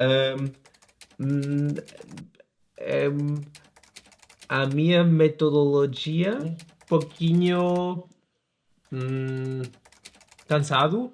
hum, hum, a minha metodologia pouquinho cansado.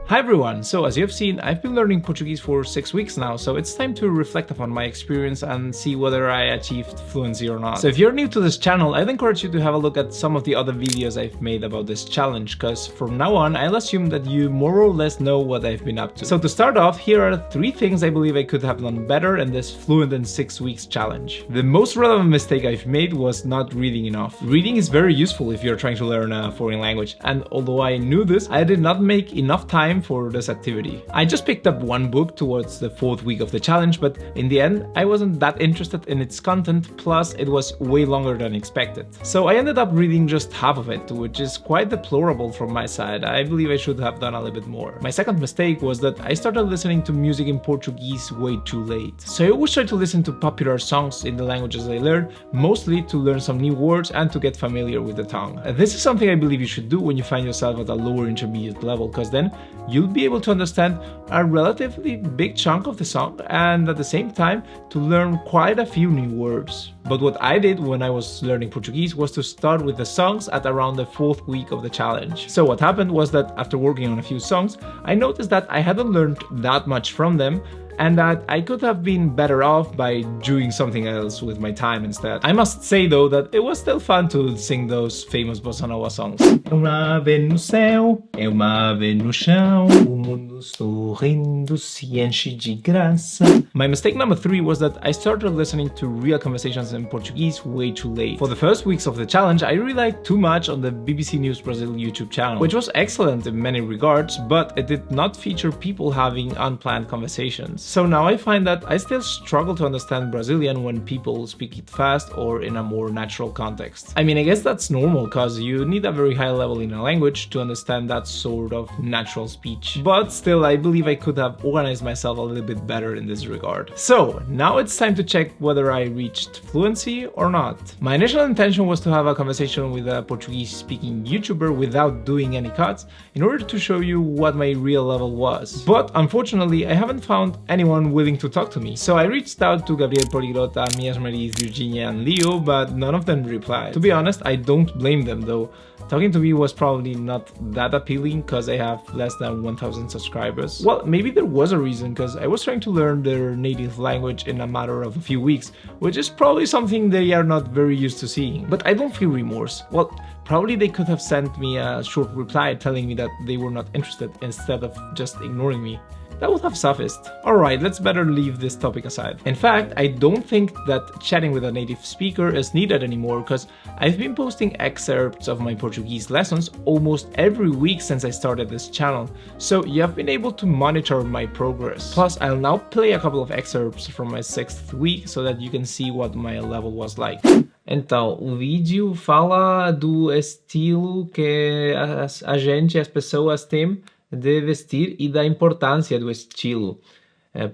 Hi everyone! So as you have seen, I've been learning Portuguese for 6 weeks now, so it's time to reflect upon my experience and see whether I achieved fluency or not. So if you're new to this channel, I'd encourage you to have a look at some of the other videos I've made about this challenge, cause from now on, I'll assume that you more or less know what I've been up to. So to start off, here are 3 things I believe I could have done better in this Fluent in 6 weeks challenge. The most relevant mistake I've made was not reading enough. Reading is very useful if you're trying to learn a foreign language, and although I knew this, I did not make enough time for this activity. I just picked up one book towards the 4th week of the challenge, but in the end I wasn't that interested in its content, plus it was way longer than expected. So I ended up reading just half of it, which is quite deplorable from my side. I believe I should have done a little bit more. My second mistake was that I started listening to music in Portuguese way too late. So I always try to listen to popular songs in the languages I learn, mostly to learn some new words and to get familiar with the tongue. This is something I believe you should do when you find yourself at a lower intermediate level, because then you'll be able to understand a relatively big chunk of the song and at the same time to learn quite a few new words. But what I did when I was learning Portuguese was to start with the songs at around the 4th week of the challenge. So what happened was that after working on a few songs, I noticed that I hadn't learned that much from them, and that I could have been better off by doing something else with my time instead. I must say though that it was still fun to sing those famous bossa nova songs. É uma ave no céu, é uma ave no chão, o mundo sorrindo se enche de graça. My mistake number 3 was that I started listening to real conversations in Portuguese way too late. For the first weeks of the challenge, I relied too much on the BBC News Brazil YouTube channel, which was excellent in many regards, but it did not feature people having unplanned conversations. So now I find that I still struggle to understand Brazilian when people speak it fast or in a more natural context. I mean, I guess that's normal, cause you need a very high level in a language to understand that sort of natural speech. But still, I believe I could have organized myself a little bit better in this regard. So now it's time to check whether I reached fluency or not. My initial intention was to have a conversation with a Portuguese-speaking YouTuber without doing any cuts, in order to show you what my real level was. But unfortunately, I haven't found anyone willing to talk to me. So I reached out to Gabriel, Polyglot, Mias Maris, Virginia and Leo, but none of them replied. To be honest, I don't blame them though. Talking to me was probably not that appealing because I have less than 1000 subscribers. Well, maybe there was a reason, because I was trying to learn their native language in a matter of a few weeks, which is probably something they are not very used to seeing. But I don't feel remorse. Well, probably they could have sent me a short reply telling me that they were not interested instead of just ignoring me. That would have sufficed. Alright, let's better leave this topic aside. In fact, I don't think that chatting with a native speaker is needed anymore, because I've been posting excerpts of my Portuguese lessons almost every week since I started this channel, so you have been able to monitor my progress. Plus, I'll now play a couple of excerpts from my 6th week so that you can see what my level was like. Então, o vídeo fala do estilo que as pessoas têm de vestir e da importância do estilo.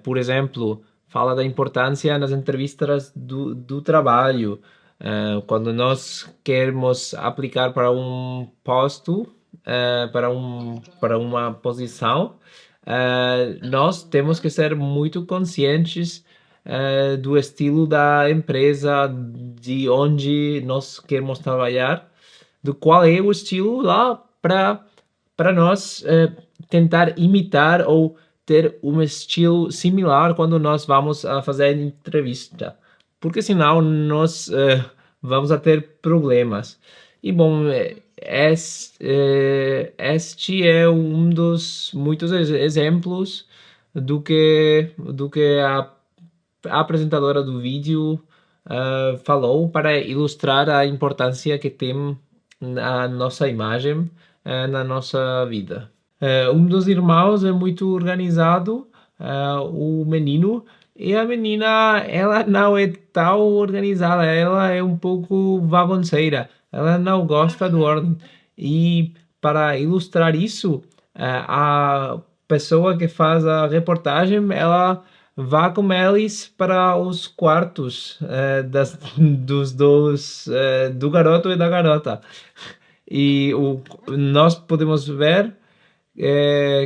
Por exemplo, fala da importância nas entrevistas do trabalho. Quando nós queremos aplicar para um posto, para uma posição, nós temos que ser muito conscientes do estilo da empresa, de onde nós queremos trabalhar, do qual é o estilo lá para nós tentar imitar ou ter um estilo similar quando nós vamos a fazer entrevista, porque senão nós vamos a ter problemas. E bom, este é um dos muitos exemplos do que a apresentadora do vídeo falou para ilustrar a importância que tem a nossa imagem na nossa vida. Um dos irmãos é muito organizado, o menino, e a menina, ela não é tão organizada, ela é um pouco bagunceira, ela não gosta do ordem. E para ilustrar isso, a pessoa que faz a reportagem, ela vai com eles para os quartos dos dois, do garoto e da garota. E nós podemos ver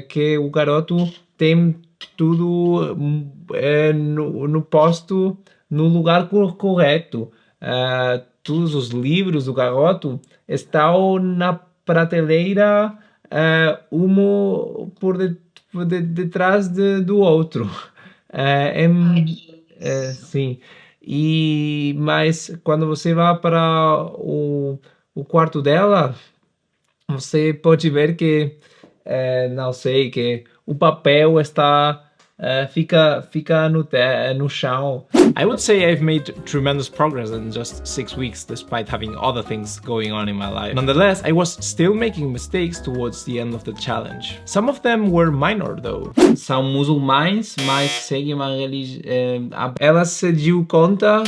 que o garoto tem tudo no posto, no lugar correto. Todos os livros do garoto estão na prateleira, detrás do outro. Sim. Mas quando você vai para o quarto dela, você pode ver que, não sei, que o papel fica no chão. I would say I've made tremendous progress in just 6 weeks, despite having other things going on in my life. Nonetheless, I was still making mistakes towards the end of the challenge. Some of them were minor, though. São muçulmanos, mas seguem uma religião. Ela se deu conta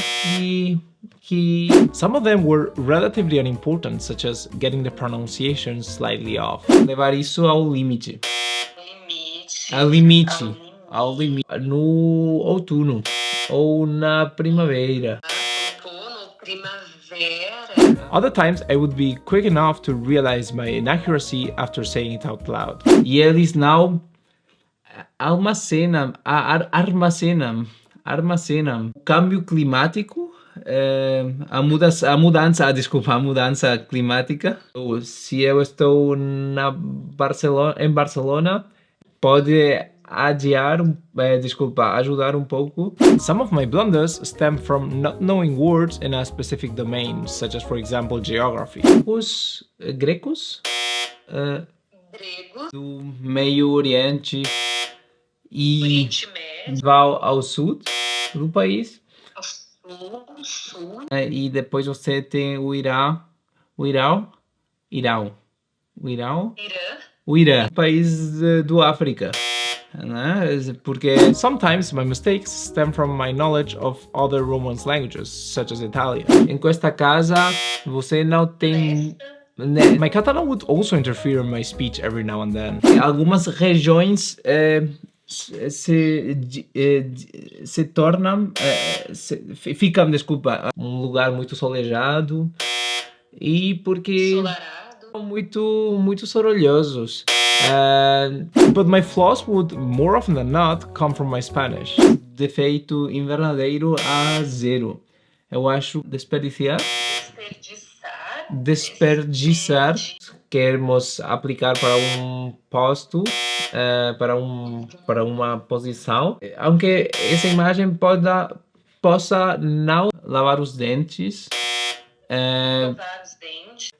que some of them were relatively unimportant, such as getting the pronunciation slightly off. Levar isso ao limite. Ao limite. No outono ou na primavera. Other times I would be quick enough to realize my inaccuracy after saying it out loud. E eles não armazenam o câmbio climático, a mudança climática. Se eu estou em Barcelona, pode ajudar um pouco. Some of my blunders stem from not knowing words in a specific domain, such as, for example, geography. Os gregos do Meio Oriente e vão ao sul do país. E depois você tem o Irã, país do África. Porque sometimes my mistakes stem from my knowledge of other Romance languages, such as Italian. Em questa casa, você não tem... My Catalan would also interfere in my speech every now and then. Algumas regiões ficam, um lugar muito solejado e porque são muito sorolhosos. But my flaws would more often than not come from my Spanish. Defeito invernadeiro a zero. Eu acho desperdiçar. Queremos aplicar para um posto, para uma posição. Aunque essa imagem possa não lavar os dentes.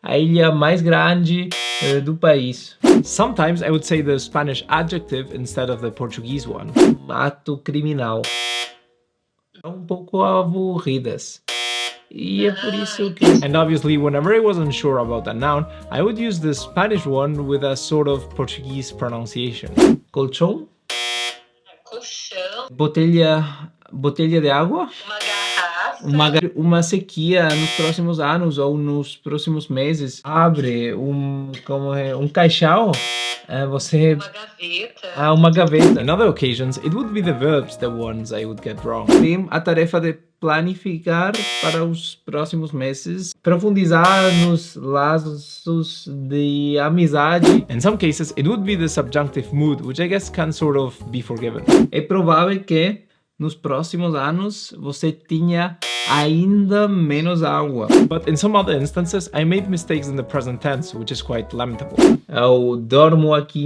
A ilha mais grande do país. Sometimes I would say the Spanish adjective instead of the Portuguese one. Ato criminal. Um pouco aburridas. E é por isso que... And obviously, whenever I wasn't sure about a noun, I would use the Spanish one with a sort of Portuguese pronunciation. Colchão. Botella de água. Uma sequia nos próximos anos ou nos próximos meses. Abre um caixão. Uma gaveta. In other occasions, it would be the verbs, the ones I would get wrong. Tem a tarefa de planificar para os próximos meses, profundizar nos laços de amizade. In some cases, it would be the subjunctive mood, which I guess can sort of be forgiven. É provável que nos próximos anos você tenha ainda menos água. But in some other instances, I made mistakes in the present tense, which is quite lamentable. Eu dormo aqui,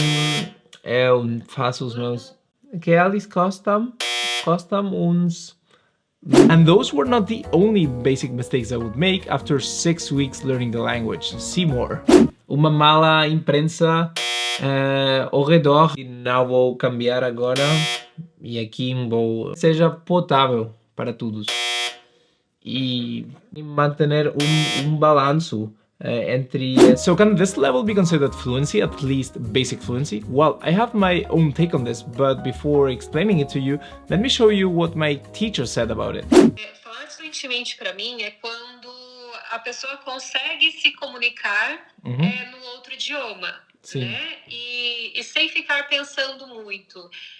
eu faço os meus... que eles custam uns... And those were not the only basic mistakes I would make after 6 weeks learning the language. See more. Uma mala imprensa ao redor. Não vou cambiar agora. E aqui seja potável para todos. E manter balanço entre... So can this level be considered fluency, at least basic fluency? Well, I have my own take on this, but before explaining it to you, let me show you what my teacher said about it. Falar fluentemente para mim é quando a pessoa consegue se comunicar no outro idioma. Sim. Né? E e sem ficar pensando muito.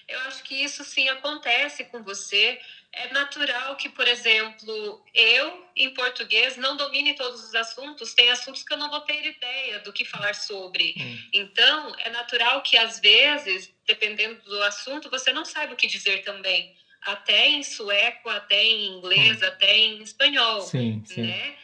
Eu acho que isso sim acontece com você. É natural que, por exemplo, eu, em português, não domine todos os assuntos. Tem assuntos que eu não vou ter ideia do que falar sobre. Então, é natural que, às vezes, dependendo do assunto, você não saiba o que dizer também. Até em sueco, até em inglês, até em espanhol, Sim, sim. né?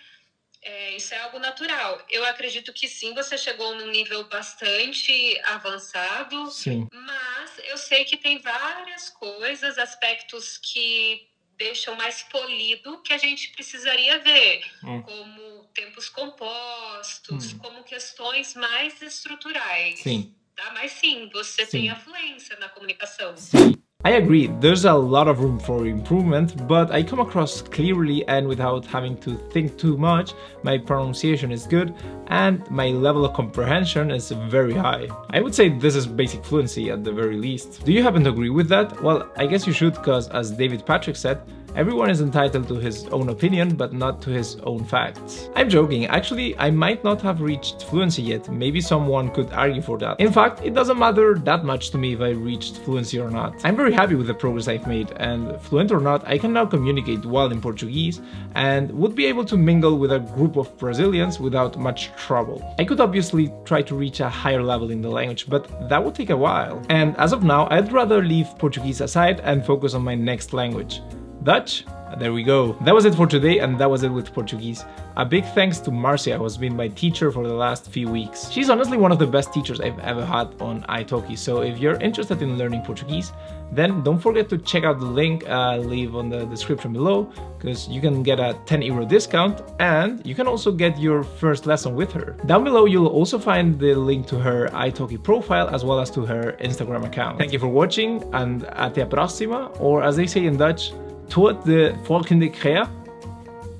Isso é algo natural. Eu acredito que sim, você chegou num nível bastante avançado, Sim. mas eu sei que tem várias coisas, aspectos que deixam mais polido que a gente precisaria ver, como tempos compostos, como questões mais estruturais. Sim. Tá? Mas sim, você Sim. tem a fluência na comunicação. Sim. I agree, there's a lot of room for improvement, but I come across clearly and without having to think too much. My pronunciation is good and my level of comprehension is very high. I would say this is basic fluency at the very least. Do you happen to agree with that? Well, I guess you should, because as David Patrick said, everyone is entitled to his own opinion, but not to his own facts. I'm joking, actually, I might not have reached fluency yet, maybe someone could argue for that. In fact, it doesn't matter that much to me if I reached fluency or not. I'm very happy with the progress I've made, and fluent or not, I can now communicate well in Portuguese, and would be able to mingle with a group of Brazilians without much trouble. I could obviously try to reach a higher level in the language, but that would take a while. And as of now, I'd rather leave Portuguese aside and focus on my next language, Dutch. There we go. That was it for today, and that was it with Portuguese. A big thanks to Marcia, who has been my teacher for the last few weeks. She's honestly one of the best teachers I've ever had on ITALKI, so if you're interested in learning Portuguese, then don't forget to check out the link I'll leave on the description below, because you can get a €10 discount, and you can also get your first lesson with her. Down below you'll also find the link to her ITALKI profile as well as to her Instagram account. Thank you for watching, and até a próxima, or as they say in Dutch, tot de volgende keer.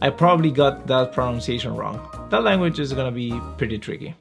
I probably got that pronunciation wrong. That language is gonna be pretty tricky.